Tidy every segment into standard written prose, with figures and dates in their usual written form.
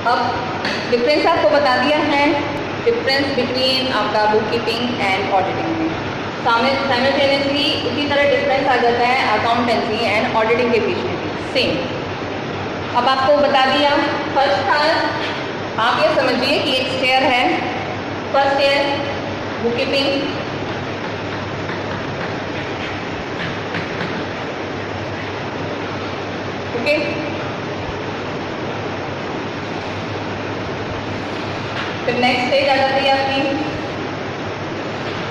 अब डिफरेंस आपको बता दिया है, डिफरेंस बिटवीन आपका बुक कीपिंग एंड ऑडिटिंग में। साइमल्टेनियसली उसी तरह डिफरेंस आ जाता है अकाउंटेंसी एंड ऑडिटिंग के बीच में भी सेम। अब आपको बता दिया फर्स्ट था, आप ये समझिए कि एक स्टेयर है, first stair bookkeeping, okay. फिर नेक्स्ट स्टेज आ जाती है आपकी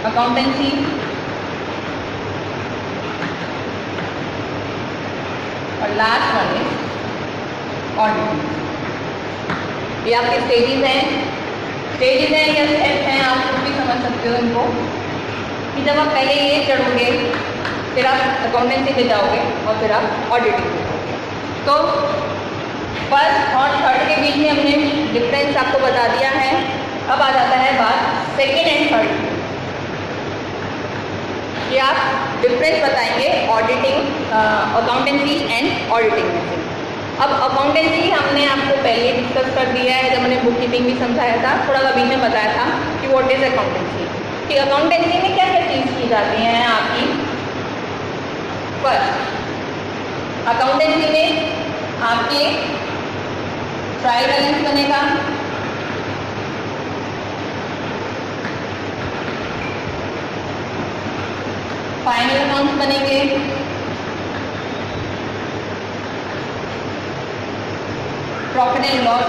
अकाउंटेंसी, और लास्ट वन इज ऑडिटिंग। ये आपके स्टेजेस हैं या स्टेप्स हैं, आप खुद भी समझ सकते हो इनको, कि जब आप पहले ये चढ़ोगे फिर आप अकाउंटेंसी पे जाओगे और फिर आप ऑडिटिंग पे जाओगे। तो फर्स्ट और थर्ड के बीच में हमने डिफरेंस आपको बता दिया है। अब आ जाता है बात सेकेंड एंड थर्ड की, कि आप डिफरेंस बताएंगे ऑडिटिंग अकाउंटेंसी एंड ऑडिटिंग में से। अब अकाउंटेंसी हमने आपको पहले डिस्कस कर दिया है, जब मैंने बुक कीपिंग भी समझाया था, थोड़ा अभी में बताया था कि व्हाट इज अकाउंटेंसी, कि अकाउंटेंसी में क्या क्या चीज़ की जाती हैं आपकी। फर्स्ट अकाउंटेंसी में आपके ट्रायल बैलेंस बनेगा, फाइनल अकाउंट्स बनेंगे, प्रॉफिट एंड लॉस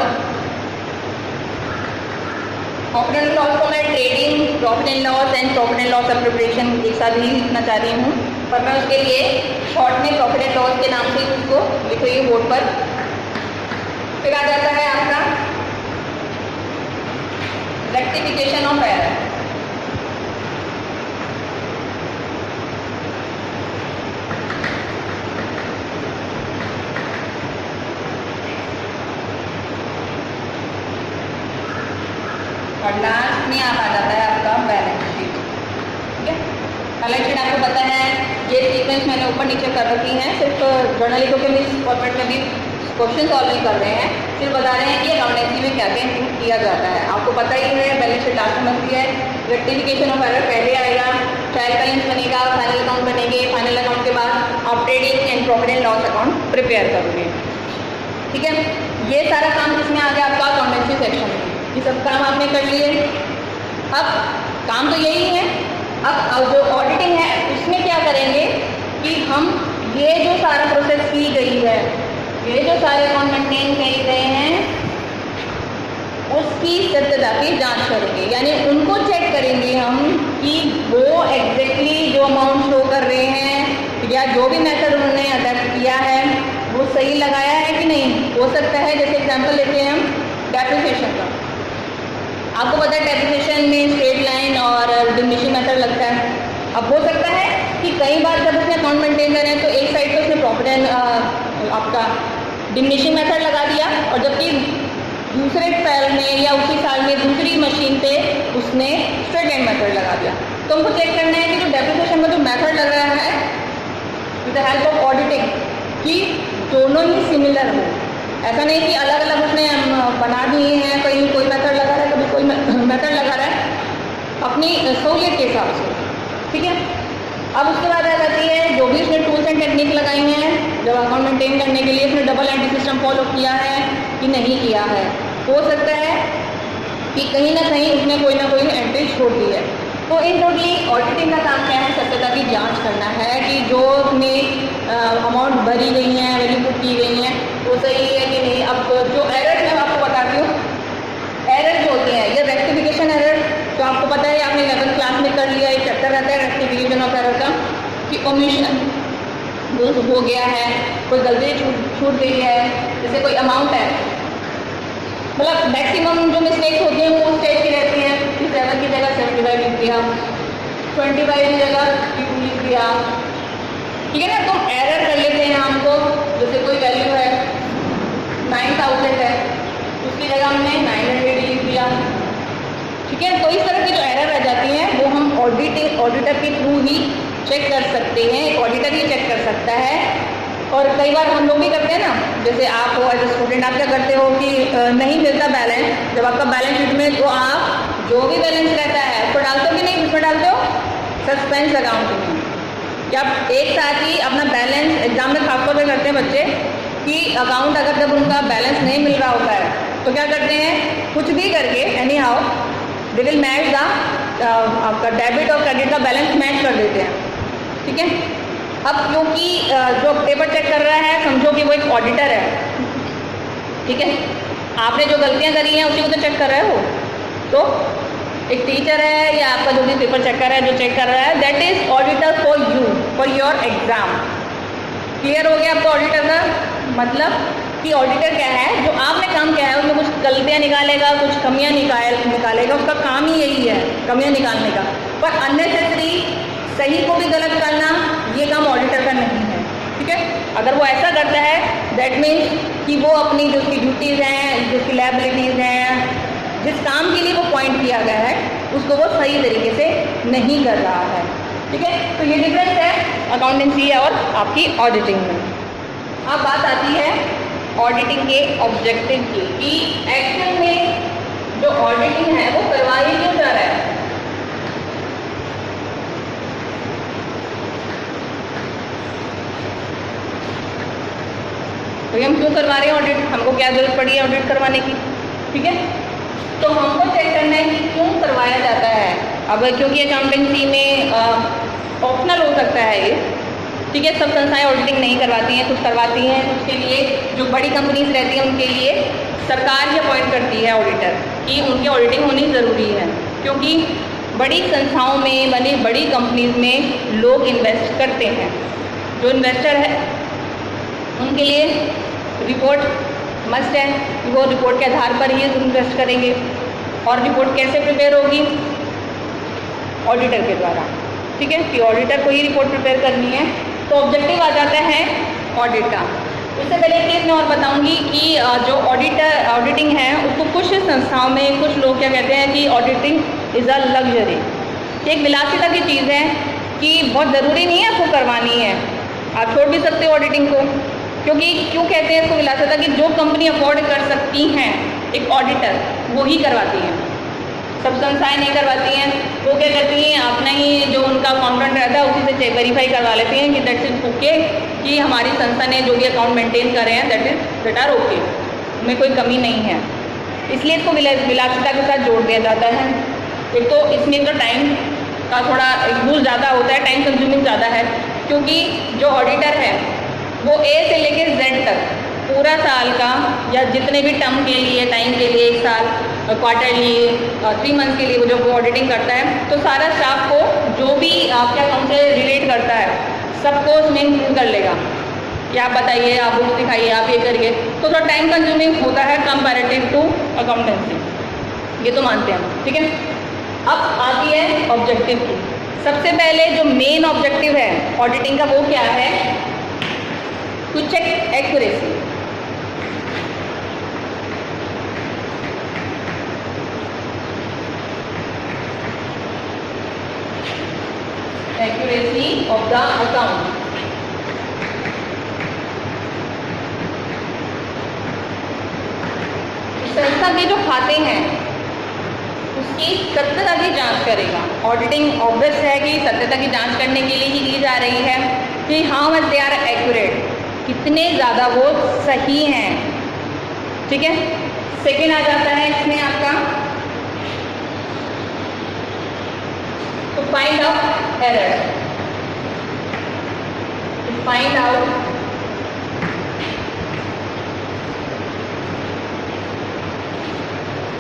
को मैं trading, profit and loss of preparation एक साथ ही लिखना चाह रही हूँ, पर मैं उसके लिए शॉर्ट में प्रॉफिट एंड लॉस के नाम से उसको लिख रही हूँ बोर्ड पर। फिर आ जाता है आपका रेक्टिफिकेशन ऑफ एरर, और लास्ट में आप आ जाता है आपका बैलेंस शीट। ठीक है, बैलेंस शीट आपको पता है ये सीक्वेंस मैंने ऊपर नीचे कर रखी है, सिर्फ जर्नलिस्टों के इस फॉर्मेट में भी क्वेश्चन सॉल्व नहीं कर रहे हैं, सिर्फ बता रहे हैं कि अकाउंटेंसी में क्या क्या इंक्लूड किया जाता है। आपको पता ही है बैलेंस शीट लास्ट में बनती है, रेक्टिफिकेशन ऑफ एरर पहले आएगा, ट्रायल बैलेंस बनेगा, फाइनल अकाउंट बनेंगे, फाइनल अकाउंट के बाद आप trading and profit and loss account prepare करोगे। ठीक है, ये सारा काम किसमें आ गया आपका अकाउंटेंसी सेक्शन में, ये सब काम आपने कर लिए। अब काम तो यही है, अब जो ऑडिटिंग है उसमें क्या करेंगे कि हम ये जो सारा प्रोसेस की गई है, ये जो सारे अकाउंट मेंटेन किए गए हैं उसकी सत्यता की जांच करेंगे, यानी उनको चेक करेंगे हम कि वो एग्जैक्टली जो अमाउंट शो कर रहे हैं या जो भी मेथड उन्होंने अडॉप्ट किया है वो सही लगाया है कि नहीं। हो सकता है, जैसे एग्जांपल लेते हैं हम डेप्रिसिएशन का, आपको पता है डेप्रिसिएशन में स्ट्रेट लाइन और डिमिनिशिंग मेथड लगता है। अब हो सकता है कि कई बार जब उसने अकाउंट मेंटेन करें तो एक साइड पे उसने प्रॉफिट एंड आपका डिमिनिशिंग मेथड लगा दिया, और जबकि दूसरे साल में या उसी साल में दूसरी मशीन पे उसने स्ट्रेट लाइन मेथड लगा दिया। तो हमको चेक करना है कि जो डेप्रिसिएशन में जो मेथड लग रहा है with the help of auditing, कि दोनों ही सिमिलर हो। ऐसा नहीं कि अलग अलग उसने बना दिए हैं, कहीं कोई मेथड लगा रहा है, कभी कोई मेथड लगा रहा है, अपनी सहूलियत के हिसाब से। ठीक है, अब उसके बाद आ जाती है जो भी उसने टूल्स एंड टेक्निक लगाई हैं, जब अकाउंट मेंटेन करने के लिए उसने डबल एंट्री सिस्टम फॉलो किया है कि नहीं किया है। हो सकता है कि कहीं ना कहीं उसने कोई ना कोई एंट्री छोड़ दी है। तो इन टोटली ऑडिटिंग का काम क्या है, सत्यता की जांच करना है कि जो उसने अमाउंट भरी गई हैं, वैल्यू पुट की गई हैं, वो सही है कि नहीं। अब जो एरर मैं आपको बताती हूँ, एरर जो होती हैं, ये रेक्टिफिकेशन एरर तो आपको पता है, आपने 11th क्लास में कर लिया, एक चैप्टर रहता है रेक्टिफिकेशन ऑफ एरर का, कि ओमिशन हो गया है, कोई गलती छूट गई है, जैसे कोई अमाउंट है, मतलब मैक्सिमम जो मिस्टेक्स होती हैं वो स्टेज की रहती हैं कि 7 की जगह 75 लिख दिया, 25 की जगह 2 लिख दिया। ठीक है ना, तो एरर कर लेते हैं हमको, जैसे कोई वैल्यू है 9000 है, उसकी जगह हमने 900 लिख दिया। ठीक है, तो इस तरह की जो एरर रह जाती हैं वो हम ऑडिटर के थ्रू ही चेक कर सकते हैं, एक ऑडिटर ही चेक कर सकता है और कई बार हम लोग भी करते हैं ना, जैसे आप हो एज ए स्टूडेंट, आप क्या करते हो कि नहीं मिलता बैलेंस, जब आपका बैलेंस शीट में, तो आप जो भी बैलेंस रहता है उसको डालते हो कि नहीं, उसमें डालते हो सस्पेंस अकाउंट में, कि आप एक साथ ही अपना बैलेंस, एग्जाम में खासतौर पर करते हैं बच्चे कि अकाउंट अगर जब उनका बैलेंस नहीं मिल रहा होता है तो क्या करते हैं, कुछ भी करके any how they will match the आपका डेबिट और क्रेडिट का बैलेंस मैच कर देते हैं, ठीक है। अब क्योंकि जो पेपर चेक कर रहा है, समझो कि वो एक ऑडिटर है, ठीक है, आपने जो गलतियां करी हैं उसी को तो चेक कर रहा है वो, तो एक टीचर है या आपका जो भी पेपर चेक कर रहा है, जो चेक कर रहा है, that is auditor for you, for your exam. Clear हो गया आपको ऑडिटर का मतलब कि ऑडिटर क्या है, जो आपने काम किया है उसमें कुछ गलतियां निकालेगा, कुछ कमियां निकालेगा, उसका काम ही यही है कमियां निकालने का, पर अननेसेसरी सही को भी गलत करना ये काम ऑडिटर का नहीं है, ठीक है। अगर वो ऐसा करता है दैट मीन्स कि वो अपनी जो उसकी ड्यूटीज़ हैं, जो उसकी लायबिलिटीज़ हैं, जिस काम के लिए वो पॉइंट किया गया है उसको वो सही तरीके से नहीं कर रहा है, ठीक है। तो ये डिफरेंस है अकाउंटेंसी और आपकी ऑडिटिंग में। अब बात आती है ऑडिटिंग के ऑब्जेक्टिव की, कि एक्चुअल में जो ऑडिटिंग है वो करवाई क्यों जा रहा है। तो हम क्यों करवा रहे हैं ऑडिट, हमको क्या जरूरत पड़ी है ऑडिट करवाने की, ठीक है। तो हमको चेक करना है कि क्यों करवाया जाता है। अब क्योंकि अकाउंटेंसी में ऑप्शनल हो सकता है ये, ठीक है, सब संस्थाएं ऑडिटिंग नहीं करवाती हैं, कुछ करवाती हैं, कुछ के लिए जो बड़ी कंपनीज रहती हैं उनके लिए सरकार ही अपॉइंट करती है ऑडिटर, कि उनकी ऑडिटिंग होनी ज़रूरी है, क्योंकि बड़ी संस्थाओं में बनी बड़ी कंपनीज में लोग इन्वेस्ट करते हैं। जो इन्वेस्टर है उनके लिए रिपोर्ट मस्ट है, वो रिपोर्ट के आधार पर ही इन्वेस्ट करेंगे, और रिपोर्ट कैसे प्रिपेयर होगी, ऑडिटर के द्वारा, ठीक है, कि ऑडिटर को ही रिपोर्ट प्रिपेयर करनी है। तो ऑब्जेक्टिव आ जाता है ऑडिट का। इससे पहले एक चीज़ मैं और बताऊंगी कि जो ऑडिटिंग है उसको कुछ संस्थाओं में कुछ लोग क्या कहते हैं कि ऑडिटिंग इज़ अ लग्जरी, एक विलासिता की चीज़ है, कि बहुत ज़रूरी नहीं है आपको करवानी है, आप छोड़ भी सकते हो ऑडिटिंग को। क्योंकि क्यों कहते हैं इसको विलासिता, कि जो कंपनी अफोर्ड कर सकती हैं एक ऑडिटर वो ही करवाती हैं, सब संस्थाएं नहीं करवाती हैं। वो क्या करती हैं, अपना ही जो उनका अकाउंटेंट रहता है उसी से चेक वेरीफाई करवा लेती हैं कि दैट इज ओके, कि हमारी संस्था ने जो भी अकाउंट मेंटेन कर रहे हैं दैट आर ओके, उनमें कोई कमी नहीं है। इसलिए इसको विलासिता के साथ जोड़ दिया जाता है। एक तो इसमें तो टाइम का थोड़ा यूज ज़्यादा होता है, टाइम कंज्यूमिंग ज़्यादा है, क्योंकि जो ऑडिटर है वो ए से लेकर जेड तक पूरा साल का या जितने भी टर्म के लिए, टाइम के लिए, एक साल, क्वार्टरली, 3 मंथ के लिए वो जब ऑडिटिंग करता है तो सारा स्टाफ को जो भी आपके अकाउंट से रिलेट करता है सबको उसमें इंक्लूड कर लेगा कि आप बताइए, आप बुक्स दिखाइए, आप ये करिए। तो थोड़ा टाइम कंज्यूमिंग होता है कंपैरेटिव टू अकाउंटेंसी, ये तो मानते हैं हम, ठीक है। अब आती है ऑब्जेक्टिव की। सबसे पहले जो मेन ऑब्जेक्टिव है ऑडिटिंग का वो क्या है, to check accuracy. Accuracy of the account. संस्था के जो खाते हैं उसकी सत्यता की जांच करेगा। ऑडिटिंग ऑब्वियस है कि सत्यता की जांच करने के लिए ही की जा रही है कि how much they are accurate, कितने ज़्यादा वो सही हैं, ठीक है। सेकेंड आ जाता है इसमें आपका to find out error, to find out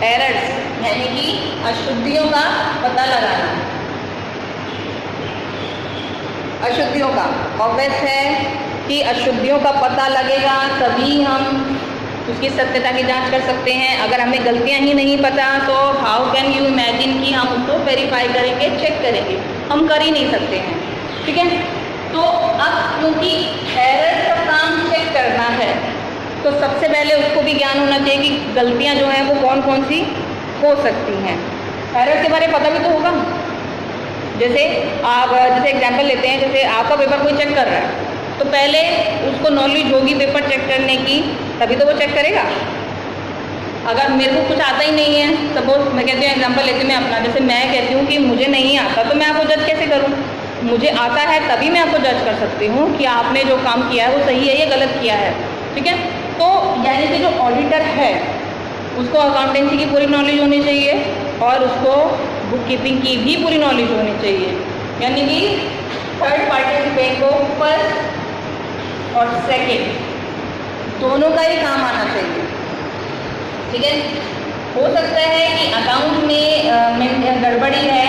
errors, यानी कि अशुद्धियों का पता लगाना। अशुद्धियों का ऑब्वियस है कि अशुद्धियों का पता लगेगा तभी हम उसकी सत्यता की जांच कर सकते हैं। अगर हमें गलतियां ही नहीं पता तो हाउ कैन यू इमेजिन कि हम उसको वेरीफाई करेंगे, चेक करेंगे, हम कर ही नहीं सकते हैं, ठीक है। तो अब क्योंकि एरर का काम चेक करना है तो सबसे पहले उसको भी ज्ञान होना चाहिए कि गलतियां जो हैं वो कौन कौन सी हो सकती हैं। एरर के बारे में पता भी तो होगा। जैसे एग्जांपल लेते हैं, जैसे आपका पेपर कोई चेक कर रहा है, तो पहले उसको नॉलेज होगी पेपर चेक करने की, तभी तो वो चेक करेगा। अगर मेरे को कुछ आता ही नहीं है, सपोज मैं कहती हूँ, एग्जांपल लेती हूँ मैं अपना, जैसे मैं कहती हूँ कि मुझे नहीं आता, तो मैं आपको जज कैसे करूँ? मुझे आता है तभी मैं आपको जज कर सकती हूँ कि आपने जो काम किया है वो सही है या गलत किया है, ठीक है। तो यानी कि जो ऑडिटर है उसको अकाउंटेंसी की पूरी नॉलेज होनी चाहिए और उसको बुक कीपिंग की भी पूरी नॉलेज होनी चाहिए, यानी कि थर्ड पार्टिसिपेंट को फर्स्ट और सेकेंड दोनों का ही काम आना चाहिए, ठीक है। हो सकता है कि अकाउंट में गड़बड़ी है,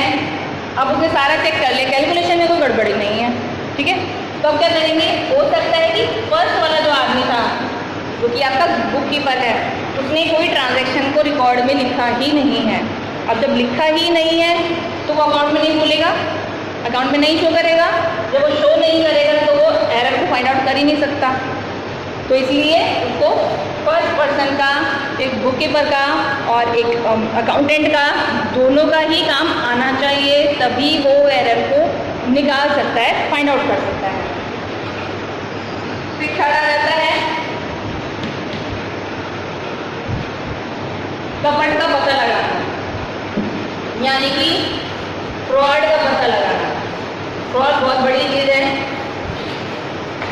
अब उसने सारा चेक कर लिया, कैलकुलेशन में कोई गड़बड़ी नहीं है, ठीक है। तो अब क्या करेंगे? हो सकता है कि फर्स्ट वाला जो आदमी था, जो कि आपका बुक कीपर है, उसने कोई ट्रांजैक्शन को रिकॉर्ड में लिखा ही नहीं है। अब जब लिखा ही नहीं है तो वो अकाउंट में नहीं खुलेगा, अकाउंट में नहीं शो करेगा। जब वो शो नहीं करेगा तो वो एरर को फाइंड आउट कर ही नहीं सकता। तो इसलिए उसको फर्स्ट पर्सन का, एक बुक कीपर का और एक अकाउंटेंट का, दोनों का ही काम आना चाहिए, तभी वो एरर को निकाल सकता है, फाइंड आउट कर सकता है। फिर खड़ा रहता है कपट का पता लगाना, यानी कि फ्रॉड का पता लगाना। फ्रॉड बहुत बड़ी चीज़ है।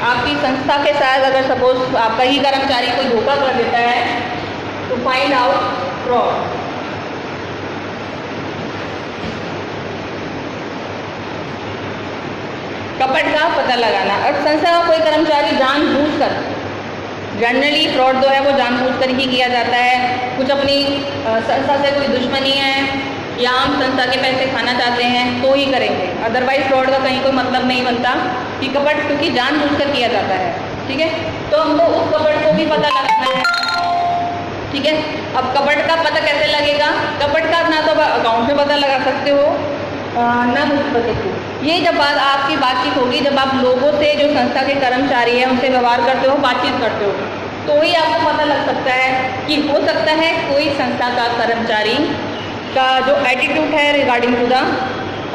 आपकी संस्था के साथ अगर सपोज आपका ही कर्मचारी कोई धोखा कर देता है तो फाइंड आउट फ्रॉड। कपट का पता लगाना। और संस्था का कोई कर्मचारी जानबूझकर, जनरली फ्रॉड जो है वो जानबूझकर ही किया जाता है, कुछ अपनी संस्था से कोई दुश्मनी है या हम संस्था के पैसे खाना चाहते हैं तो ही करेंगे, अदरवाइज फ्रॉड का कहीं कोई मतलब नहीं बनता कि कपट, क्योंकि जानबूझकर किया जाता है, ठीक है। तो हमको उस कपट को भी पता लगाना है, ठीक है। अब कपट का पता कैसे लगेगा? कपट का ना तो अकाउंट में पता लगा सकते हो ना बुक पर सकते। ये जब आपकी बातचीत होगी, जब आप लोगों से, जो संस्था के कर्मचारी हैं उनसे व्यवहार करते हो, बातचीत करते हो, तो ही आपको पता लग सकता है कि हो सकता है कोई संस्था का कर्मचारी का जो एटीट्यूड है रिगार्डिंग टू द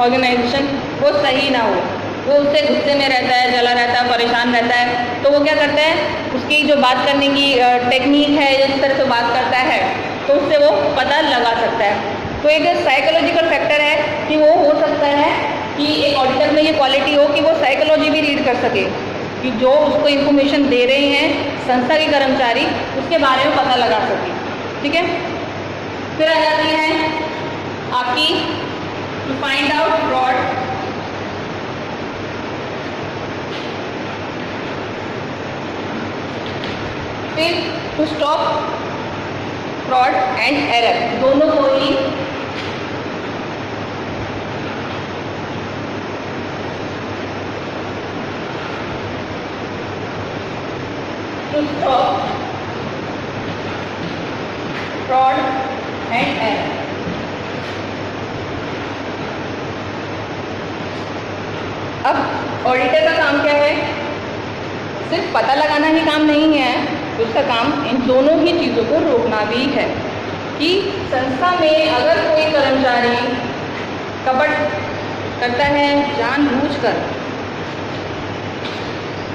ऑर्गेनाइजेशन वो सही ना हो, वो उससे गुस्से में रहता है, जला रहता है, परेशान रहता है। तो वो क्या करता है, उसकी जो बात करने की टेक्निक है, जिस तरह से बात करता है, तो उससे वो पता लगा सकता है। तो एक साइकोलॉजिकल फैक्टर है कि वो हो सकता है कि एक ऑडिटर में ये क्वालिटी हो कि वो साइकोलॉजी भी रीड कर सके, कि जो उसको इन्फॉर्मेशन दे रहे हैं संस्था के कर्मचारी, उसके बारे में पता लगा सके, ठीक है। फिर आ जाती है आपकी टू फाइंड आउट फ्रॉड। फिर to stop fraud and error, दोनों को ही to stop fraud and error. अब ऑडिटर का काम क्या है? सिर्फ पता लगाना ही काम नहीं है, उसका काम इन दोनों ही चीज़ों को रोकना भी है कि संस्था में अगर कोई कर्मचारी कपट करता है, जानबूझकर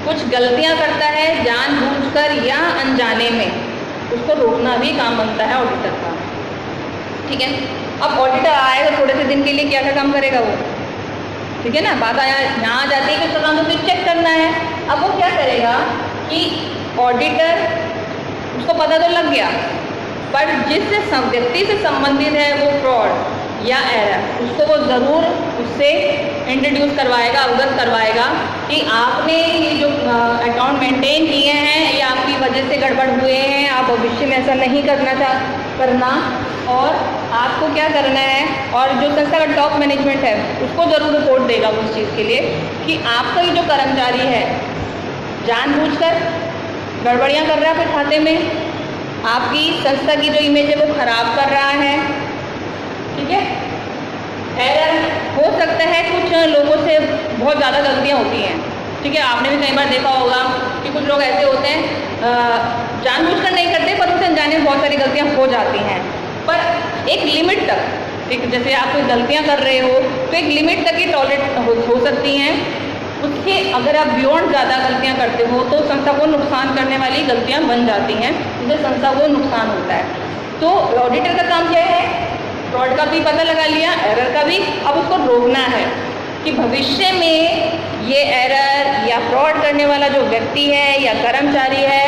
कुछ गलतियां करता है, जानबूझकर या अनजाने में, उसको रोकना भी काम बनता है ऑडिटर का, ठीक है। अब ऑडिटर आएगा थोड़े से दिन के लिए, क्या क्या काम करेगा वो, ठीक है ना। बात यहाँ आ जाती है कि उसका काम तो सिर्फ चेक करना है। अब वो क्या करेगा कि ऑडिटर, उसको पता तो लग गया, पर जिससे व्यक्ति से संबंधित है वो फ्रॉड या एरर, उसको वो ज़रूर उससे इंट्रोड्यूस करवाएगा, अवगत करवाएगा कि आपने ये जो अकाउंट मेंटेन किए हैं ये आपकी वजह से गड़बड़ हुए हैं, आप भविष्य में ऐसा नहीं करना और आपको क्या करना है। और जो संस्था का टॉप मैनेजमेंट है उसको ज़रूर रिपोर्ट देगा उस चीज़ के लिए कि आपका ये जो कर्मचारी है जानबूझकर गड़बड़ियाँ कर रहा है अपने खाते में, आपकी संस्था की जो इमेज है वो खराब कर रहा है, ठीक है। एरर हो सकता है, कुछ लोगों से बहुत ज़्यादा गलतियाँ होती हैं, ठीक है। आपने भी कई बार देखा होगा कि कुछ लोग ऐसे होते हैं जानबूझकर नहीं करते पर उनसे अनजाने में बहुत सारी गलतियाँ हो जाती हैं, पर एक लिमिट तक, एक जैसे आप कोई गलतियाँ कर रहे हो तो एक लिमिट तक ही टॉलरेट हो सकती हैं, उसके अगर आप बियॉन्ड ज़्यादा गलतियाँ करते हो तो संस्था को नुकसान करने वाली गलतियाँ बन जाती हैं, जिससे संस्था को नुकसान होता है। तो ऑडिटर का काम क्या है? फ्रॉड का भी पता लगा लिया, एरर का भी, अब उसको रोकना है कि भविष्य में ये एरर या फ्रॉड करने वाला जो व्यक्ति है या कर्मचारी है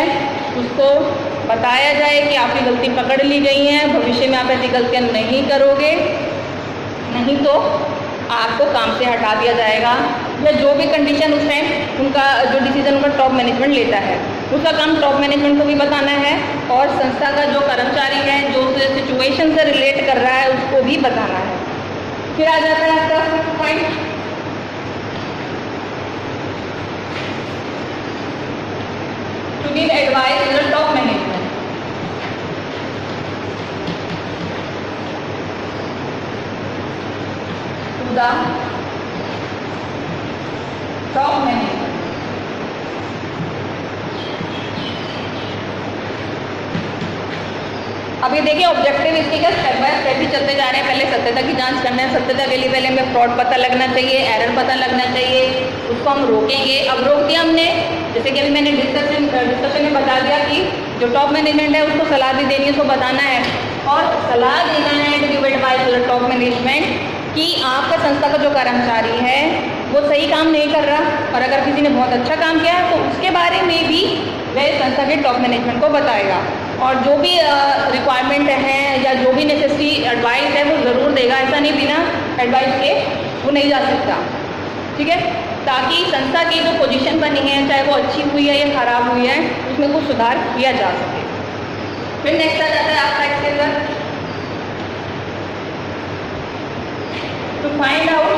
उसको बताया जाए कि आपकी गलती पकड़ ली गई है, भविष्य में आप ऐसी गलतियाँ नहीं करोगे, नहीं तो आपको काम से हटा दिया जाएगा, या जो भी कंडीशन उस टाइम उनका जो डिसीजन उनका टॉप मैनेजमेंट लेता है उसका काम टॉप मैनेजमेंट को भी बताना है, और संस्था का जो कर्मचारी है जो उस सिचुएशन से रिलेट कर रहा है उसको भी बताना है। फिर आ जाता है आपका fifth point, to give advice to the top management. To the top management. अब ये देखिए ऑब्जेक्टिव इसके क्या स्टेप बाय स्टेप ही चलते जा रहे हैं। पहले सत्यता की जांच करना है, सत्यता के लिए पहले हमें फ्रॉड पता लगना चाहिए, एरर पता लगना चाहिए, उसको हम रोकेंगे। अब रोक दिया हमने, जैसे कि अभी मैंने डिस्कशन में बता दिया कि जो टॉप मैनेजमेंट है उसको सलाह भी देनी है, उसको बताना है और सलाह देना है to give advice to the top management कि आपका संस्था का जो कर्मचारी है वो सही काम नहीं कर रहा, और अगर किसी ने बहुत अच्छा काम किया तो उसके बारे में भी वह संस्था के टॉप मैनेजमेंट को बताएगा, और जो भी रिक्वायरमेंट है या जो भी नेसेसरी एडवाइस है वो ज़रूर देगा। ऐसा नहीं बिना एडवाइस के वो नहीं जा सकता, ठीक है, ताकि संस्था की जो पोजीशन बनी है चाहे वो अच्छी हुई है या ख़राब हुई है उसमें कुछ सुधार किया जा सके। फिर नेक्स्ट आ जाता है आपका एक्सटेंडर, to find out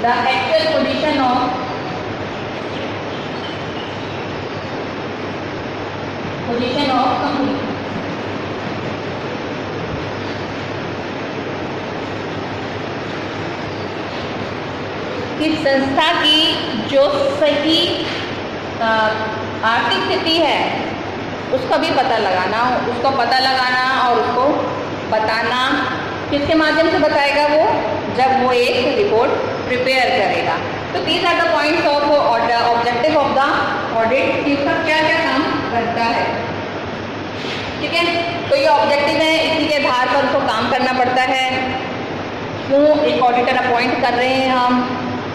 the actual position of company। इस संस्था की जो सही आर्थिक स्थिति है उसका भी पता लगाना, उसको पता लगाना और उसको बताना। किसके माध्यम से बताएगा वो? जब वो एक रिपोर्ट प्रिपेयर करेगा। तो these are the points of objective of the audit, इसका क्या क्या काम करता है, ठीक है। तो ये ऑब्जेक्टिव है, इसी के आधार पर उसको काम करना पड़ता है। क्यों एक ऑडिटर अपॉइंट कर रहे हैं हम,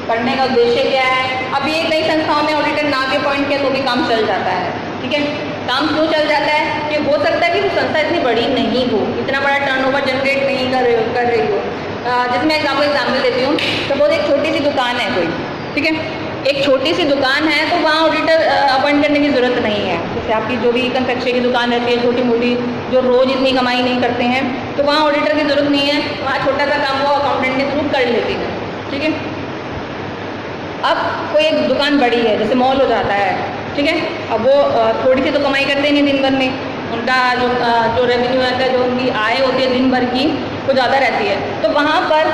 करने का उद्देश्य क्या है। अब ये कई संस्थाओं में ऑडिटर ना भी अपॉइंट किया तो भी काम चल जाता है, ठीक है। काम क्यों चल जाता है कि हो सकता है कि वो संस्था इतनी बड़ी नहीं हो, इतना बड़ा टर्नओवर जनरेट नहीं कर रही हो। जिसमें आपको एग्जाम्पल देती हूँ, सपोज एक छोटी सी दुकान है कोई, ठीक है, एक छोटी सी दुकान है तो वहाँ ऑडिटर अपॉइंट करने की ज़रूरत नहीं है। जैसे आपकी जो भी कंफेक्शनरी की दुकान रहती है छोटी मोटी, जो रोज़ इतनी कमाई नहीं करते हैं, तो वहाँ ऑडिटर की ज़रूरत नहीं है, वहाँ छोटा सा काम वो अकाउंटेंट के थ्रू कर लेती है, ठीक है। अब कोई एक दुकान बड़ी है, जैसे मॉल हो जाता है, ठीक है, अब वो थोड़ी सी तो कमाई करते नहीं दिन भर में, उनका जो रेवेन्यू आता है, जो उनकी आय होती है दिन भर की वो ज़्यादा रहती है, तो वहाँ पर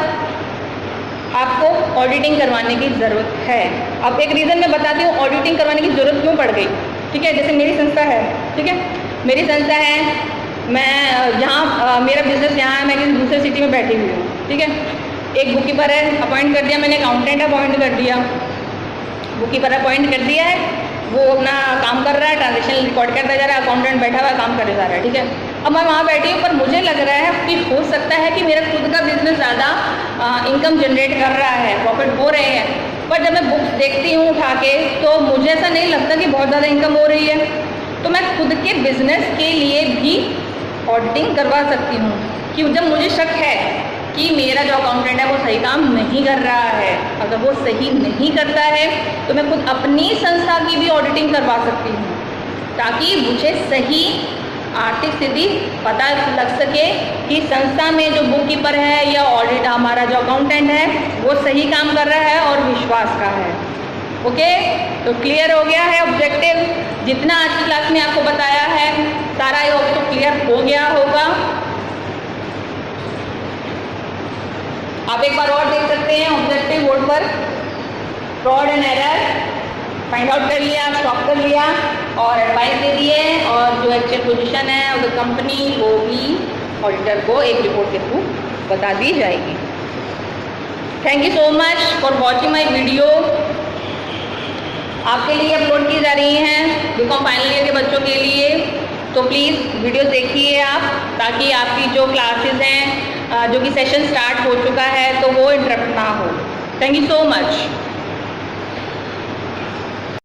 आपको ऑडिटिंग करवाने की ज़रूरत है। अब एक रीज़न मैं बताती हूँ ऑडिटिंग करवाने की ज़रूरत क्यों पड़ गई, ठीक है। जैसे मेरी संस्था है, ठीक है, मेरी संस्था है, मैं यहाँ मेरा बिजनेस यहाँ है, मैं किसी दूसरे सिटी में बैठी हुई हूँ, ठीक है। एक बुक कीपर है अपॉइंट कर दिया मैंने, अकाउंटेंट अपॉइंट कर दिया, बुक कीपर अपॉइंट कर दिया है, वो अपना काम कर रहा है, ट्रांजेक्शन रिकॉर्ड करता जा रहा है, अकाउंटेंट बैठा हुआ है काम करे जा रहा है, ठीक है। अब मैं वहाँ बैठी हूँ पर मुझे लग रहा है कि हो सकता है कि मेरा खुद का बिजनेस ज़्यादा इनकम जनरेट कर रहा है, प्रॉफिट हो रहे हैं, पर जब मैं बुक्स देखती हूँ उठा के तो मुझे ऐसा नहीं लगता कि बहुत ज़्यादा इनकम हो रही है। तो मैं खुद के बिजनेस के लिए भी ऑडिटिंग करवा सकती हूँ कि जब मुझे शक है कि मेरा जो अकाउंटेंट है वो सही काम नहीं कर रहा है, अगर वो सही नहीं करता है तो मैं खुद अपनी संस्था की भी ऑडिटिंग करवा सकती हूँ, ताकि मुझे सही आर्थिक स्थिति पता लग सके कि संस्था में जो बुक कीपर है या ऑडिट हमारा जो अकाउंटेंट है वो सही काम कर रहा है और विश्वास का है। ओके, तो क्लियर हो गया है ऑब्जेक्टिव, जितना आज की क्लास में आपको बताया है सारा ये आपको क्लियर हो गया होगा। आप एक बार और देख सकते हैं ऑब्जेक्टिव बोर्ड पर, fraud and error find out कर लिया, स्टॉप कर लिया और एडवाइस दे दिए, और जो एक्चुअल पोजीशन है ऑफ द कंपनी वो भी ऑडिटर को एक रिपोर्ट के थ्रू बता दी जाएगी। Thank you so much for watching my video. आपके लिए अपलोड की जा रही हैं बीकॉम फाइनल ईयर के बच्चों के लिए, तो प्लीज़ वीडियो देखिए आप, ताकि आपकी जो क्लासेस हैं, जो कि सेशन स्टार्ट हो चुका है, तो वो इंटरप्ट ना हो। Thank you so much.